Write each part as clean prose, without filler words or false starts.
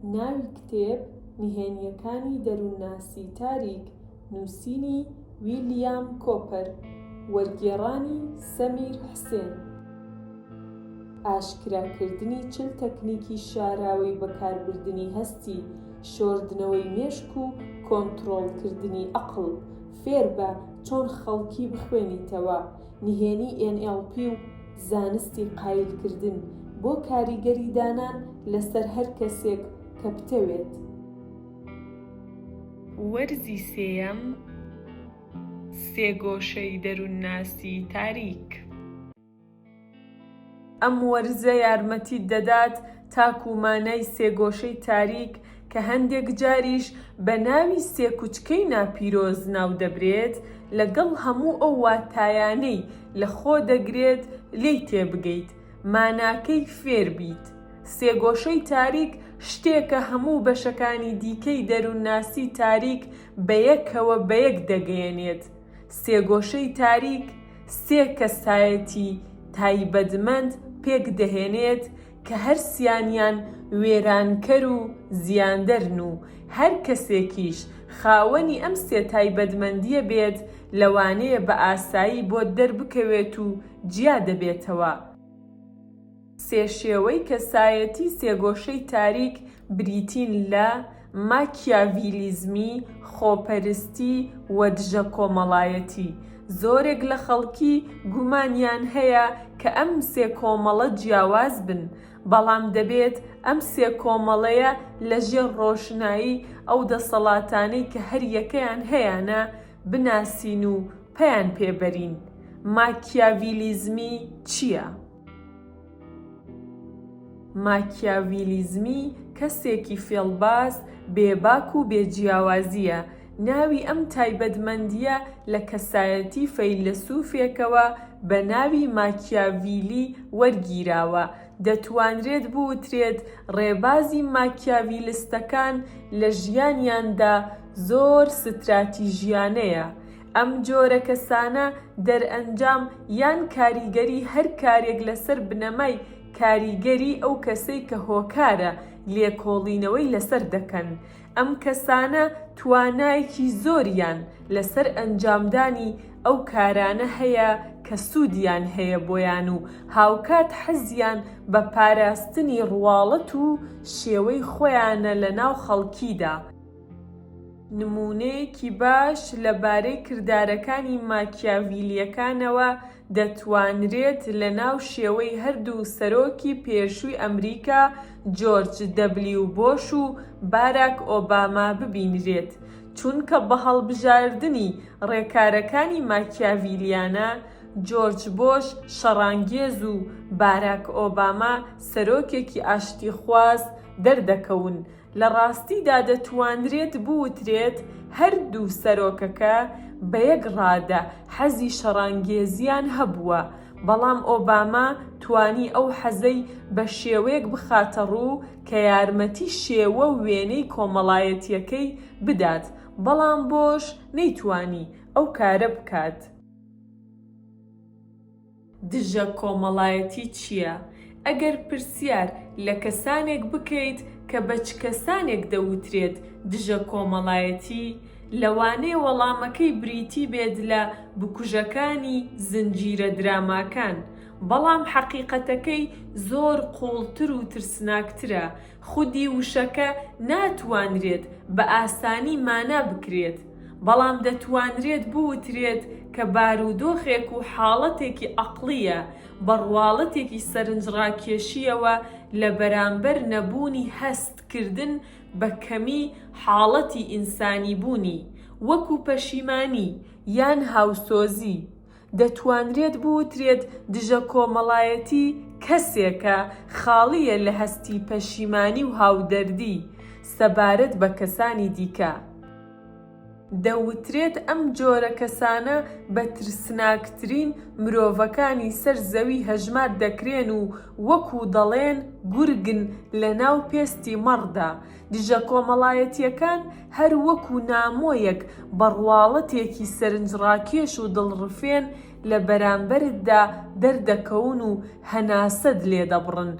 ناوی کتێب نهێنیەکانی دەروونناسی تاریک، نووسینی ویلیام کۆپەر، وەرگێڕانی سەمیر حوسێن. ئاشکراکردنی 40 تەکنیکی شاراوەی بەکاربردنی هەستی، شۆردنەوەی مێشک و کۆنتڕۆڵکردنی عەقڵ. فێربە چۆن خەڵکی بخوێنیتەوە. نهێنی NLP و زانستی قایلکردن بۆ کاریگەری دانان لەسەر هەر کەسێک کە بتەوێت. وەرزی سێیەم، سێگۆشەی دەروونناسی تاریک. ئەم وەرزە یارمەتیت دەدات تاکومانای سێگۆشەی تاریک کە هەندێک جاریش بە ناوی سێ کوچکەی ناپیرۆز ناودەبرێت، لەگەڵ هەموو ئەو واتایانەی لە خۆ دەگرێت لێی تێبگەیت، ماناکەی فێر بیت. سێگۆشەی تاریک شتێکە هەموو بەشەکانی دیکەی دەروونناسی تاریک بەیەکەوە بەیەک دەگەیەنێت. سێگۆشەی تاریک سێ کەسایەتی تایبەتمەند پێک دەهێنێت کە هەرسیانیان وێرانکەر و زیاندەرن و هەر کەسێکیش خاوەنی ئەم سێ تایبەتمەندیە بێت لەوانەیە بە ئاسایی بۆ دەربکەوێت و جیا دەبێتەوە. سێ شێوەی کەسایەتی سێگۆشەی تاریک بریتین لە ماکیاڤیلیزمی، خۆپەرستی و دژە کۆمەڵایەتی. زۆرێک لە خەڵکی گومانیان هەیە کە ئەم سێ کۆمەڵە جیاواز بن، بەڵام دەبێت ئەم سێ کۆمەڵەیە لەژێر ڕۆشنایی ئەو دەسەڵاتانەی کە هەر یەکەیان هەیەە بناسین و پەیان پێبەرین. ماکیاڤیلیزمی چییە؟ ماکیاڤیلیزمی کەسێکی فێڵباز، بێباک و بێجیاوازیە. ناوی ئەم تایبەتمەندیە لە کەسایەتی فەیلسوفێکەوە بە ناوی ماکیاڤیلی وەرگیراوە. دەتوانرێت بووترێت ڕێبازی ماکیاڤیلیستەکان لە ژیانیاندا زۆر ستراتیژیانەیە. ئەم جۆرە کەسانە دەرئەنجام یان کاریگەری هەر کارێک لەسەر بنەمای کاریگەری ئەو کەسەی کە هۆکارە لێکۆڵینەوەی لەسەر دەکەن. ئەم کەسانە توانایەکی زۆریان لەسەر ئەنجامدانی ئەو کارانە هەیە کە سوودیان هەیە بۆیان و هاوکات حەزیان بە پاراستنی ڕواڵەت و شێوەی خۆیانە لە ناو خەڵکیدا. نمونەیەکی باش لەبارەی کردارەکانی ماکیاڤیلیەکانەوە دەتوانرێت لە ناو شێوەی هەردوو سەرۆکی پێشووی ئەمریکا جۆرج دەبلیو بۆش و باراک ئۆباما ببینرێت، چونکە بە هەڵبژاردنی ڕێکارەکانی ماکیاڤیلیانە جۆرج بۆش شەڕانگێز و باراک ئۆباما سەرۆکێکی ئاشتیخواز دەردەکەون. لە ڕاستیدا دەتوانرێت بووترێت هەردوو سەرۆکەکە بە یەک ڕادە حەزی شەڕانگێزیان هەبووە، بەڵام ئۆباما توانی ئەو حەزەی بە شێوەیەک بخاتە ڕوو کە یارمەتی شێوە و وێنەی کۆمەڵایەتیەکەی بدات، بەڵام بۆش نەیتوانی ئەو کارە بکات. دژە کۆمەڵایەتی چییە؟ ئەگەر پرسیار لە کەسانێک بکەیت کە بە چ کەسانێک دەوترێت دژە کۆمەڵایەتی، لەوانەیە وەڵامەکەی بریتی بێت لە بکوژەکانی زنجیرە دراماکان، بەڵام حەقیقەتەکەی زۆر قوڵتر و ترسناکترە. خودی وشەکە ناتوانرێت بە ئاسانی مانا بکرێت، بەڵام دەتوانرێت بووترێت کە بارودۆخێک و حاڵەتێکی عەقڵیە بە ڕواڵەتێکی سەرنجڕاکێشیەوە لە بەرامبەر نەبوونی هەستکردن بە کەمی حاڵەتی ئینسانی بوونی، وەکو پەشیمانی یان هاوسۆزی. دەتوانرێت بووترێت دژە کۆمەڵایەتی کەسێکە خاڵیە لە هەستی پەشیمانی و هاودەردی سەبارەت بە کەسانی دیکە. دەوترێت ئەم جۆرە کەسانە بە ترسناکترین مرۆڤەکانی سەر زەوی هەژمار دەکرێن و وەکو دەڵێن گورگن لە ناو پێستی مەڕدا. دژە کۆمەڵایەتیەکان هەر وەکو نامۆیەک بە ڕواڵەتێکی سەرنجڕاکێش و دڵڕفێن لە بەرامبەرتدا دەردەکەون و هەناسەت لێدەبڕن.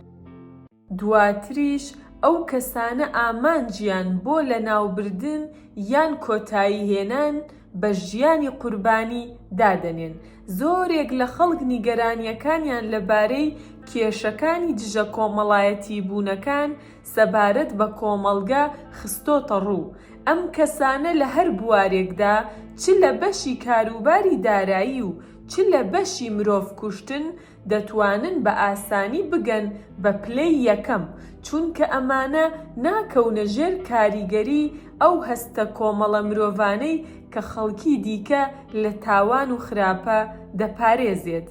دواتریش ئەو کەسانە ئامانجیان بۆ لەناوبردن یان کۆتایی هێنان بە ژیانی قوربانی دادەنێن. زۆرێک لە خەڵک نیگەرانیەکانیان لەبارەی کێشەکانی دژە کۆمەڵایەتی بوونەکان سەبارەت بە کۆمەڵگە خستۆتە ڕوو. ئەم کەسانە لە هەر بوارێکدا چ لە بەشی کاروباری دارایی و چ لە بەشی مرۆڤ کوشتن دەتوانن بە ئاسانی بگەن بە پلەی یەکەم، چونکە ئەمانە ناکەونە ژێر کاریگەری ئەو هەستە کۆمەڵە مرۆڤانەی کە خەڵکی دیکە لە تاوان و خراپە دەپارێزێت.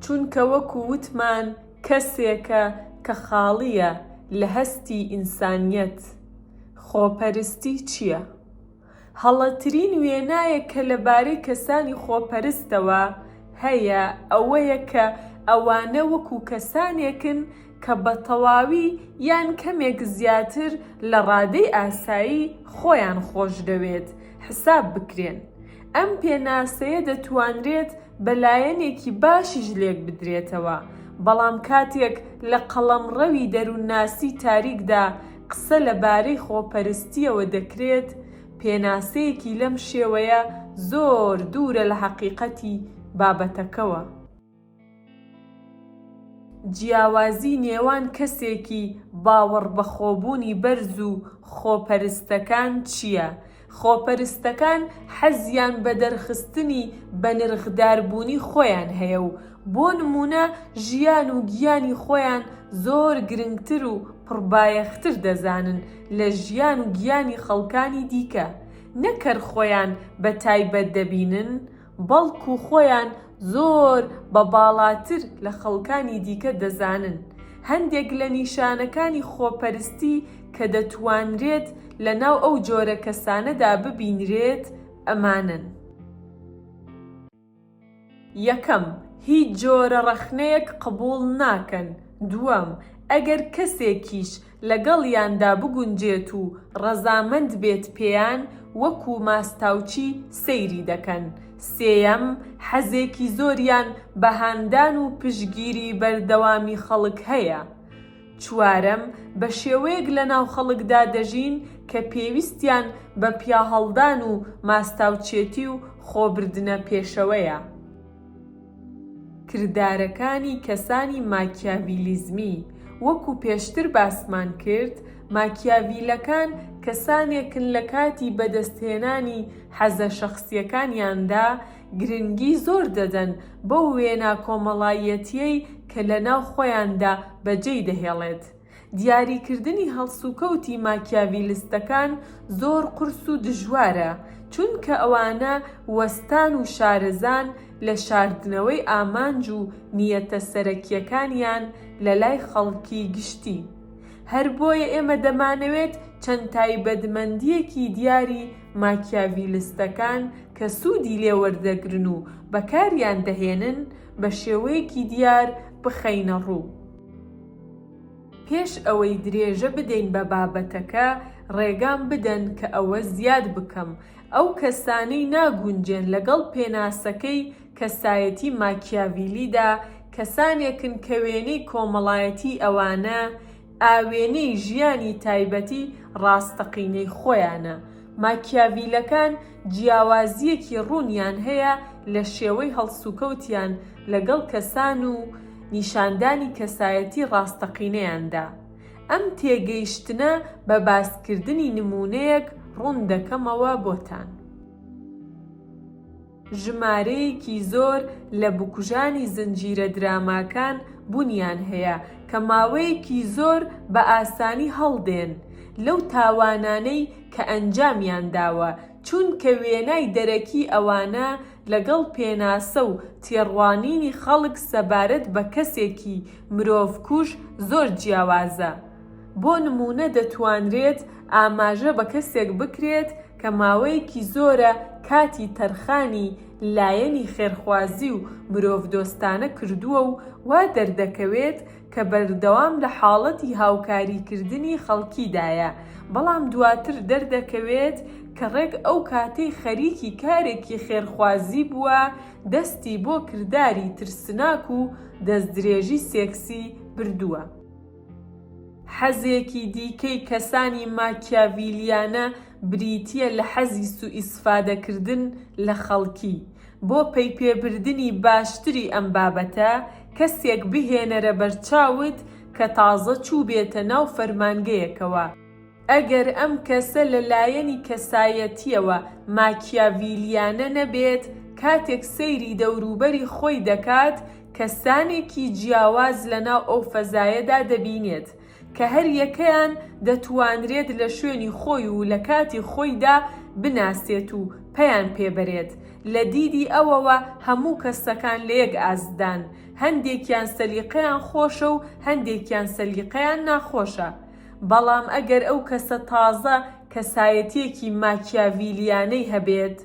چونکە وەکو وتمان کەسێکە کە خاڵیە لە هەستی ئینسانیەت. خۆپەرستی چییە؟ هەڵەترین وێنایە کە لەبارەی کەسانی خۆپەرستەوە هەیە ئەوەیە کە ئەوانە وەکو کەسانێکن کە بە تەواوی یان کەمێک زیاتر لە ڕادەی ئاسایی خۆیان خۆش دەوێت حساب بکرێن. ئەم پێناسەیە دەتوانرێت بەلایەنێکی باشیش لێک بدرێتەوە، بەڵام کاتێک لە قەڵەمڕەوی دەروونناسی تاریکدا قسە لەبارەی خۆپەرستیەوە دەکرێت، پێناسەیەکی لەم شێوەیە زۆر دوورە لە حەقیقەتی بابەتەکەوە. جیاوازی نێوان کەسێکی باوەڕ بە خۆبوونی بەرز و خۆپەرستەکان چییە؟ خۆپەرستەکان حەزیان بە دەرخستنی بە نرخداربوونی خۆیان هەیە و بۆ نمونە ژیان و گیانی خۆیان زۆر گرنگتر و پڕبایەختر دەزانن لە ژیان و گیانی خەڵکانی دیکە. نەکەر خۆیان بە تایبەت دەبینن، بەڵکو خۆیان زۆر بە باڵاتر لە خەڵکانی دیکە دەزانن. هەندێک لە نیشانەکانی خۆپەرستی کە دەتوانرێت لە ناو ئەو جۆرە کەسانەدا ببینرێت ئەمانن. یەکەم، هیچ جۆرە ڕەخنەیەک قبوڵ ناکەن. دووەم، ئەگەر کەسێکیش لەگەڵیاندا بگونجێت و ڕەزامەند بێت پێیان وەکو ماستاوچی سەیری دەکەن. سێیەم، حەزێکی زۆریان بە هاندان و پشگیری بەردەوامی خەڵک هەیە. چوارەم، بە شێوەیەک لە ناو خەڵکدا دەژین کە پێویستیان بە پیاهەڵدان و ماستاوچێتی و خۆبردنە پێشەوەیە. کردارەکانی کەسانی ماکیاڤیلیزمی. وەکو پێشتر باسمان کرد، ماکیاڤیلەکان کەسانێکن لە کاتی بەدەستهێنانی حەزە شەخسیەکانیاندا گرنگی زۆر دەدەن بەو وێنە کۆمەڵایەتیەی کە لە ناو خۆیاندا بەجێی دەهێڵێت. دیاریکردنی هەڵسوکەوتی ماکیاڤیلیستەکان زۆر قورس و دژوارە، چونکە ئەوانە وەستان و شارەزان لە شاردنەوەی ئامانج و نیەتە سەرەکیەکانیان لە لای خەڵکی گشتی. هەر بۆیە ئێمە دەمانەوێت چەند تایبەتمەندیەکی دیاری ماکیاڤیلیستەکان کە سوودی لێوەردەگرن و بەکاریان دەهێنن بە شێوەیەکی دیار بخەینە ڕوو. پێش ئەوەی درێژە بدەین بە بابەتەکە، ڕێگام بدەن کە ئەوە زیاد بکەم. ئەو کەسانەی ناگونجێن لەگەڵ پێناسەکەی کەسایەتی ماکیاڤیلیدا کەسانێکن کە وێنەی کۆمەڵایەتی ئەوانە ئاوێنەی ژیانی تایبەتی ڕاستەقینەی خۆیانە. ماکیاڤیلەکان جیاوازیەکی ڕوونیان هەیە لە شێوەی هەڵسوکەوتیان لەگەڵ کەسان و نیشاندانی کەسایەتی ڕاستەقینەیاندا. ئەم تێگەیشتنە بە باسکردنی نمونەیەک ڕوون دەکەمەوە بۆتان. ژمارەیەکی زۆر لە بکوژانی زنجیرە دراماکان بوونیان هەیە کە ماوەیەکی زۆر بە ئاسانی هەڵدێن لەو تاوانانەی کە ئەنجامیان داوە، چونکە وێنای دەرەکی ئەوانە لەگەڵ پێناسە و تێڕوانینی خەڵک سەبارەت بە کەسێکی مرۆڤکوژ زۆر جیاوازە. بۆ نمونە دەتوانرێت ئاماژە بە کەسێک بکرێت کە ماوەیەکی زۆرە کاتی تەرخانی لایەنی خێرخوازی و مرۆڤدۆستانە کردووە و وا دەردەکەوێت کە بەردەوام لە حاڵەتی هاوکاریکردنی خەڵکیدایە، بەڵام دواتر دەردەکەوێت کە ڕێک ئەو کاتەی خەریکی کارێکی خێرخوازی بووە دەستی بۆ کرداری ترسناک و دەستدرێژی سێکسی بردووە. حەزێکی دیکەی کەسانی ماکیاڤیلیانە بریتیە لە حەزی سوئیسفادەکردن لە خەڵکی. بۆ پێیپێبردنی باشتری ئەم بابەتە کەسێک بهێنەرە بەرچاوت کە تازە چوو بێتە ناو فەرمانگەیەکەوە. ئەگەر ئەم کەسە لە لایەنی کەسایەتیەوە ماکیاڤیلیانە نەبێت، کاتێک سەیری دەوروبەری خۆی دەکات کەسانێکی جیاواز لەناو ئەو فەزایەدا دەبینێت کە هەر یەکەیان دەتوانرێت لە شوێنی خۆی و لە کاتی خۆیدا بناسێت و پەیان پێبەرێت. لە دیدی ئەوەوە هەموو کەسەکان لە یەک ئازدان، هەندێکیان سەلیقەیان خۆشە و هەندێکیان سەلیقەیان ناخۆشە. بەڵام ئەگەر ئەو کەسە تازە کەسایەتیەکی ماکیاڤیلیانەی هەبێت،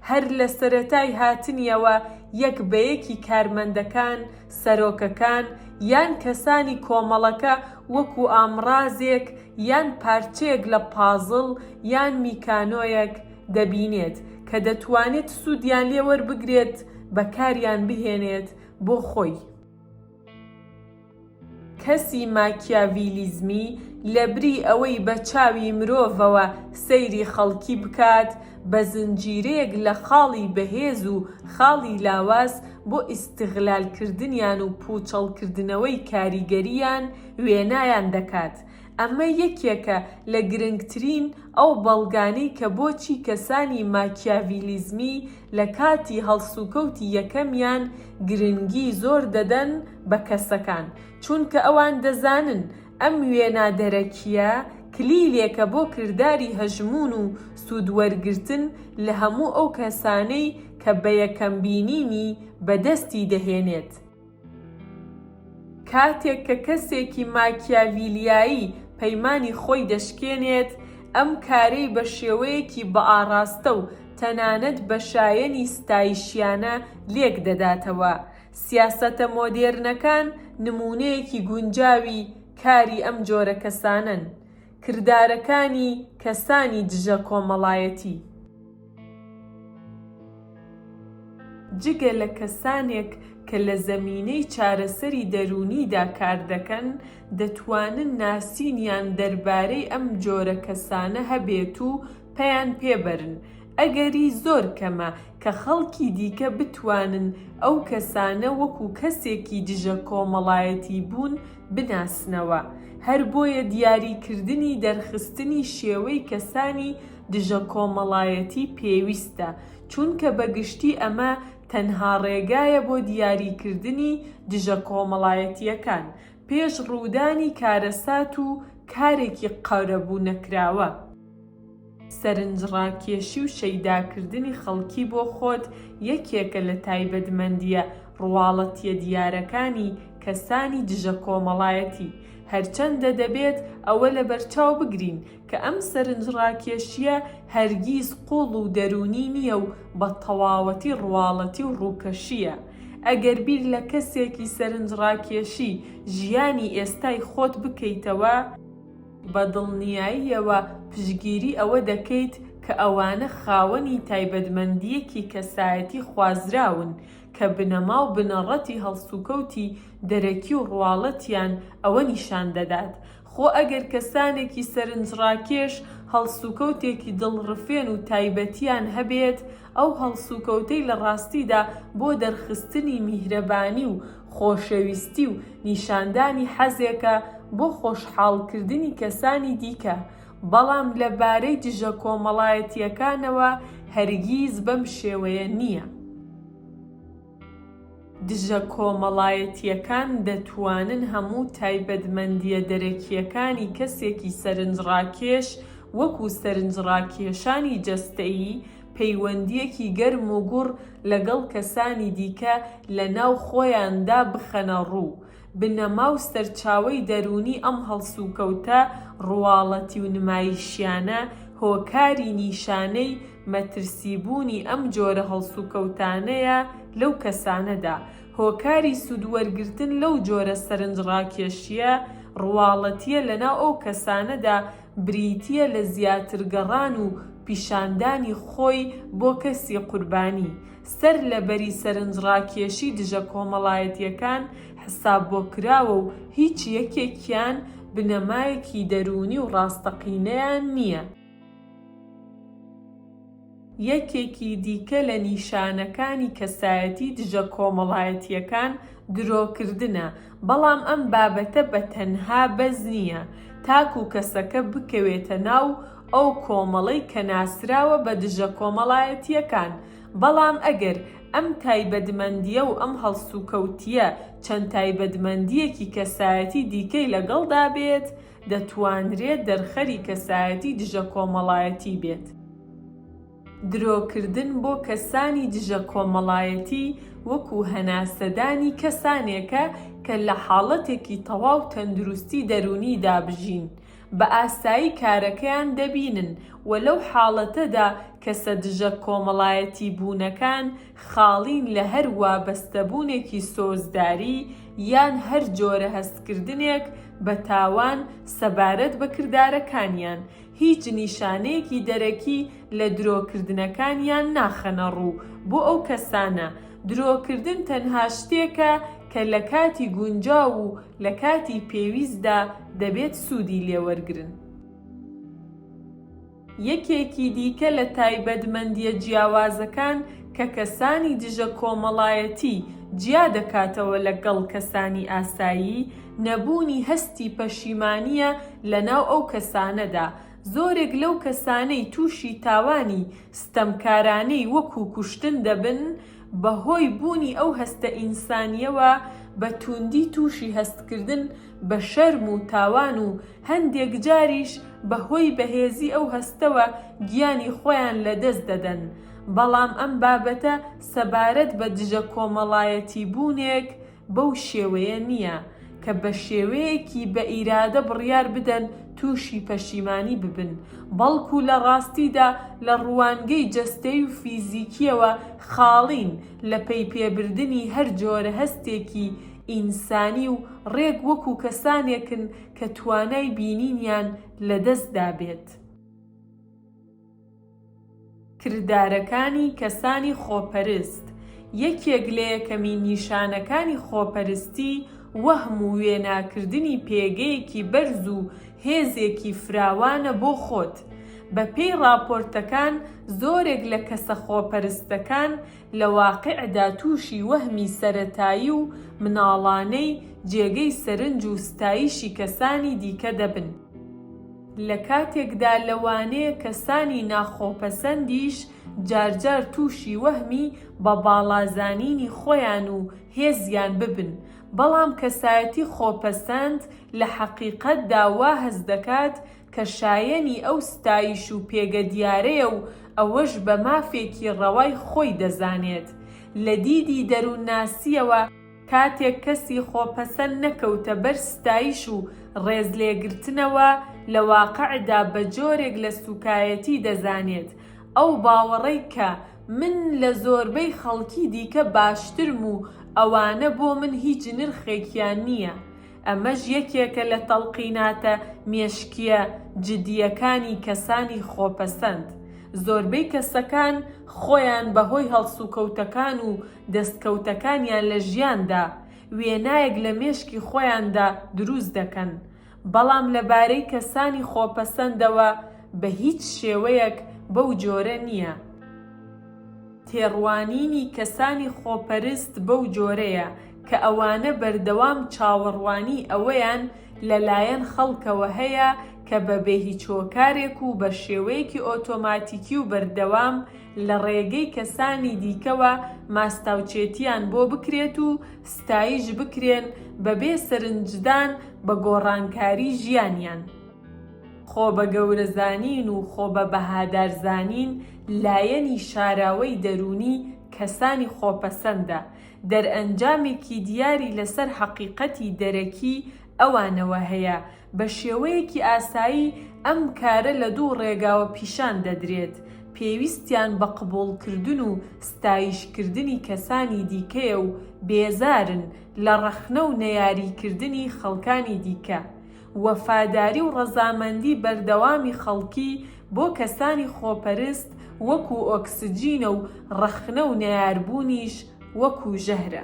هەر لە سەرەتای هاتنیەوە یەک بە یەکی کارمەندەکان، سەرۆکەکان یان کەسانی کۆمەڵەکە وەکو ئامڕازێک یان پارچەیەک لە پازڵ یان میکانۆیەک دەبینێت کە دەتوانێت سوودیان لێ وەربگرێت بەکاریان بهێنێت بۆ خۆی. کەسی ماکیاڤیلیزمی لەبری ئەوەی بە چاوی مرۆڤەوە سەیری خەڵکی بکات، بە زنجیرەیەک لە خاڵی بەهێز و خاڵی لاواز بۆ ئیستیغلالکردنیان و پوچەڵکردنەوەی کاریگەریان وێنایان دەکات. ئەمە یەکێکە لە گرنگترین ئەو بەڵگانەی کە بۆچی کەسانی ماکیاڤیلیزمی لە کاتی هەڵسوکەوتی یەکەمیان گرنگی زۆر دەدەن بە کەسەکان، چونکە ئەوان دەزانن ئەم وێنادەرەکیە کلیلێکە بۆ کردداری هەژمون و سوودوەرگرتن لە هەموو ئەو کەسانەی کە بە یەکەم بینینی بەدەستی دەهێنێت. کاتێک کە کەسێکی ماکیاڤیلیایی پەیمانی خۆی دەشکێنێت، ئەم کارەی بە شێوەیەکی بەئاڕاستە و تەنانەت بە شایەنی ستایشیانە لێک دەداتەوە. سیاسەتە مۆدێرنەکان نمونەیەکی گونجاوی کاری ئەم جۆرە کەسانن، کردارەکانی کەسانی دژە کۆمەڵایەتی. جگە لە کەسانێک کە لە زەمینەی چارەسەری دەرونیدا کار دەکەن، دەتوانن ناسینیان دەربارەی ئەم جۆرە کەسانە هەبێت و پەیان پێبەرن. ئەگەری زۆر کەمە کە خەڵکی دیکە بتوانن ئەو کەسانە وەکو کەسێکی دژە کۆمەڵایەتی بوون بناسنەوە. هەر بۆیە دیاریکردنی دەرخستنی شێوەی کەسانی دژە کۆمەڵایەتی پێویستە، چونکە بەگشتی ئەمە تەنها ڕێگایە بۆ دیاریکردنی دژە کۆمەڵایەتیەکان پێش ڕوودانی کارەسات و کارێکی قەورەبوو نەکراوە. سەرنجڕاکێشی و شەیداکردنی خەڵکی بۆ خۆت یەکێکە لە تایبەتمەندیە ڕواڵەتیە دیارەکانی کەسانی دژە کۆمەڵایەتی، هەرچەندە دەبێت ئەوە لە بەرچاو بگرین کە ئەم سەرنجڕاکێشیە هەرگیز قوڵ و دەرونی نییە و بە تەواوەتی ڕواڵەتی و ڕووکەشیە. ئەگەر بیر لە کەسێکی سەرنجڕاکێشی ژیانی ئێستای خۆت بکەیتەوە، بە دڵنیاییەوە پشگیری ئەوە دەکەیت کە ئەوانە خاوەنی تایبەتمەندیەکی کەسایەتی خوازراون کە بنەما و بنەڕەتی هەڵسوکەوتی دەرەکی و ڕواڵەتیان ئەوە نیشان دەدات. خۆ ئەگەر کەسانێکی سەرنجڕاکێش هەڵسوکەوتێکی دڵڕفێن و تایبەتیان هەبێت، ئەو هەڵسوکەوتەی لە ڕاستیدا بۆ دەرخستنی میهرەبانی و خۆشەویستی و نیشاندانی حەزێکە بۆ خۆشحاڵکردنی کەسانی دیکە، بەڵام لەبارەی دژە کۆمەڵایەتیەکانەوە هەرگیز بەم شێوەیە نییە. دژە کۆمەڵایەتیەکان دەتوانن هەموو تایبەتمەندیە دەرەکیەکانی کەسێکی سەرنجڕاکێش وەکو سەرنجڕاکێشانی جەستەیی پەیوەندیەکی گەرم و گوڕ لەگەڵ کەسانی دیکە لە ناو خۆیاندا بخەنە ڕوو. بنەما و سەرچاوەی دەرونی ئەم هەڵسوکەوتە ڕواڵەتی و نمایشیانە هۆکاری نیشانەی مەترسیبوونی ئەم جۆرە هەڵسوکەوتانەیە لەو کەسانەدا. هۆکاری سوودوەرگرتن لەو جۆرە سەرنجڕاکێشیە ڕواڵەتیە لەناو ئەو کەسانەدا بریتیە لە زیاترگەڕان و پیشاندانی خۆی بۆ کەسی قوربانی. سەر لەبەری سەرنجڕاکێشی دژە کۆمەڵایەتیەکان حساب بۆ کراوە و هیچ یەکێکیان بنەمایەکی دەرونی و ڕاستەقینەیان نییە. یەکێکی دیکە لە نیشانەکانی کەسایەتی دژە کۆمەڵایەتیەکان درۆکردنە، بەڵام ئەم بابەتە بە تەنها بەز نییە تاکو کەسەکە بکەوێتە ناو ئەو کۆمەڵەی کە ناسراوە بە دژە کۆمەڵایەتیەکان. بەڵام ئەگەر ئەم تایبەتمەندیە و ئەم هەڵسوکەوتیە چەند تایبەتمەندیەکی کەسایەتی دیکەی لەگەڵدا بێت، دەتوانرێت دەرخەری کەسایەتی دژە کۆمەڵایەتی بێت. درۆکردن بۆ کەسانی دژە کۆمەڵایەتی وەکو هەناسەدانی کەسانێکە کە لە حاڵەتێکی تەواو تەندروستی دەرونی دابژین، بە ئاسایی کارەکەیان دەبینن و لەو حاڵەتەدا کەسە دژە کۆمەڵایەتی بوونەکان خاڵین لە هەر وابەستەبوونێکی سۆزداری یان هەر جۆرە هەستکردنێک بە تاوان سەبارەت بە کردارەکانیان. هیچ نیشانەیەکی دەرەکی لە درۆکردنەکانیان ناخەنە ڕوو. بۆ ئەو کەسانە درۆکردن تەنها شتێکە کە لە کاتی گونجاو و لە کاتی پێویستدا دەبێت سوودی لێوەرگرن. یەکێکی دیکە لە تایبەتمەندیە جیاوازەکان کە کەسانی دژە کۆمەڵایەتی جیا دەکاتەوە لەگەڵ کەسانی ئاسایی، نەبوونی هەستی پەشیمانیە لەناو ئەو کەسانەدا. زۆرێک لەو کەسانەی تووشی تاوانی ستەمکارانەی وەکو کوشتن دەبن، بەهۆی بوونی ئەو هەستە ئینسانیەوە بە تووندی تووشی هەستکردن بە شەرم و تاوان و هەندێک جاریش بەهۆی بەهێزی ئەو هەستەوە گیانی خۆیان لەدەست دەدەن. بەڵام ئەم بابەتە سەبارەت بە دژە کۆمەڵایەتی بوونێک بەو شێوەیە نییە کە بە شێوەیەکی بە ئیرادە بڕیار بدەن تووشی پەشیمانی ببن، بەڵکو لە ڕاستیدا لە ڕوانگەی جەستەی و فیزیکیەوە خاڵین لە پێی پێبردنی هەر جۆرە هەستێکی ئینسانی و ڕێک وەکو کەسانێکن کە توانای بینینیان لەدەستدا بێت. کردارەکانی کەسانی خۆپەرست. یەکێک لە یەکەمین نیشانەکانی خۆپەرستی وەهم و وێناکردنی پێگەیەکی بەرز و هێزێکی فراوانە بۆ خۆت. بە پێی راپۆرتەکان زۆرێک لە کەسە خۆپەرستەکان لە واقعدا تووشی وەهمی سەرەتایی و مناڵانەی جێگەی سەرنج و ستایشی کەسانی دیکە دەبن، لە کاتێکدا لەوانەیە کەسانی ناخۆپەسەندیش جارجار تووشی وەهمی بە باڵازانینی خۆیان و هێزیان ببن. بەڵام کەسایەتی خۆپەسەند لە حەقیقەتدا وا هەز دەکات کە شایەنی ئەو ستایش و پێگە دیارەیە و ئەوەش بە مافێکی ڕەوای خۆی دەزانێت. لە دیدی دەروونناسیەوە کاتێک کەسی خۆپەسەند نەکەوتە بەر ستایش و ڕێزلێگرتنەوە، لە واقعدا بە جۆرێک لە سوکایەتی دەزانێت ئەو باوەڕەی کە من لە زۆربەی خەڵکی دیکە باشترم و ئەوانە بۆ من هیچ نرخێکیان نییە. ئەمەش یەکێکە لە تەڵقیناتە مێشکیە جدیەکانی کەسانی خۆپەسەند. زۆربەی کەسەکان خۆیان بەهۆی هەڵسوکەوتەکان و دەستکەوتەکانیان لە ژیاندا وێنایەک لە مێشکی خۆیاندا دروست دەکەن، بەڵام لەبارەی کەسانی خۆپەسەندەوە بە هیچ شێوەیەک بەو جۆرە نییە. تێڕوانینی کەسانی خۆپەرست بەو جۆرەیە کە ئەوانە بەردەوام چاوەڕوانی ئەوەیان لەلایەن خەڵکەوە هەیە کە بە بێهیچۆکارێک و بە شێوەیەکی ئۆتۆماتیکی و بەردەوام لە ڕێگەی کەسانی دیکەوە ماستاوچێتیان بۆ بکرێت و ستایش بکرێن بەبێ سەرنجدان بە گۆڕانکاری ژیانیان. خۆ بە گەورەزانین و خۆ بە بەهادارزانین لایەنی شاراوەی دەرونی کەسانی خۆپەسەندە، دەرئەنجامێکی دیاری لەسەر حەقیقەتی دەرەکی ئەوانەوە هەیە. بە شێوەیەکی ئاسایی ئەم کارە لە دوو ڕێگاوە پیشان دەدرێت: پێویستیان بە قبوڵکردن و ستایشکردنی کەسانی دیکەیە و بێزارن لە ڕەخنە و نەیاریکردنی خەڵکانی دیکە. وەفاداری و ڕەزامەندی بەردەوامی خەڵکی بۆ کەسانی خۆپەرست وەکو ئۆکسجینە و ڕەخنە و نەیاربوونیش وەکو ژەهرە.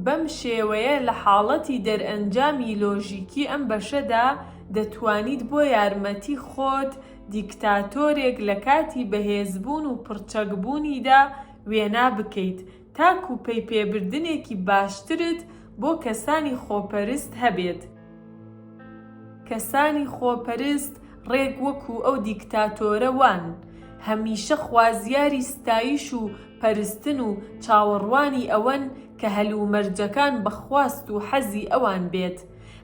بەم شێوەیە لە حاڵەتی دەرئەنجامی لۆژیکی ئەم بەشەدا دەتوانیت بۆ یارمەتی خۆت دیکتاتۆرێک لە کاتی بەهێزبوون و پڕچەکبوونیدا وێنا بکەیت تاکو پێی پێبردنێکی باشترت بۆ کەسانی خۆپەرست هەبێت. کەسانی خۆپەرست ڕێک وەکو ئەو دیکتاتۆرە وان، هەمیشە خوازیاری ستایش و پەرستن و چاوەڕوانی ئەوەن کە هەلومەرجەکان بەخواست و حەزی ئەوان بێت.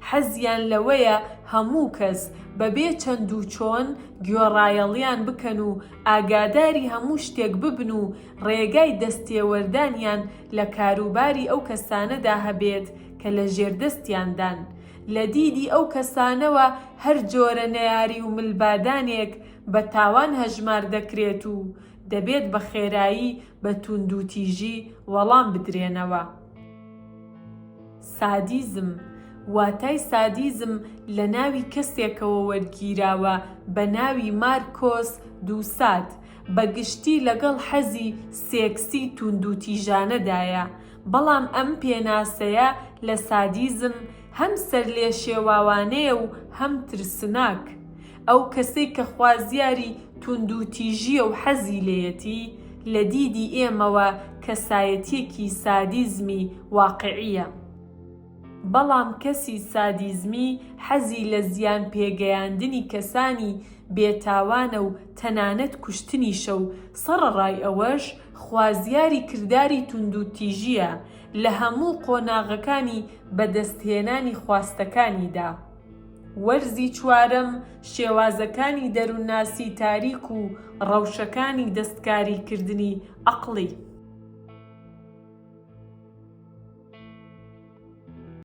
حەزیان لەوەیە هەموو کەس بەبێ چەند و چۆن گوێڕایەڵیان بکەن و ئاگاداری هەموو شتێک ببن و ڕێگای دەستێوەردانیان لە کاروباری ئەو کەسانەدا هەبێت کە لە ژێردەستیاندان. لە دیدی ئەو کەسانەوە هەر جۆرە نەیاری و ملبادانێک بە تاوان هەژمار دەکرێت و دەبێت بە خێرایی بە توندوتیژی وەڵام بدرێنەوە. سادیزم واتای سادیزم لە ناوی کەسێکەوە وەرگیراوە بە ناوی مارکۆس دووسات، بەگشتی لەگەڵ حەزی سێکسی توندوتیژانەدایە. بەڵام ئەم پێناسەیە لە سادیزم هەم سەرلێشێواوانەیە و هەم ترسناک. ئەو کەسەی کە خوازیاری توندوتیژیە و حەزی لێیەتی لە دیدی ئێمەوە کەسایەتیەکی سادیزمی واقعیە. بەڵام کەسی سادیزمی حەزی لە زیان پێگەیاندنی کەسانی بێتاوانە و تەنانەت کوشتنیشە و سەرەڕای ئەوەش خوازیاری کرداری توندوتیژیە لە هەموو قۆناغەکانی بەدەستهێنانی خواستەکانیدا. وەرزی چوارەم شێوازەکانی دەروونناسی تاریک و ڕەوشەکانی دەستکاریکردنی عەقڵی.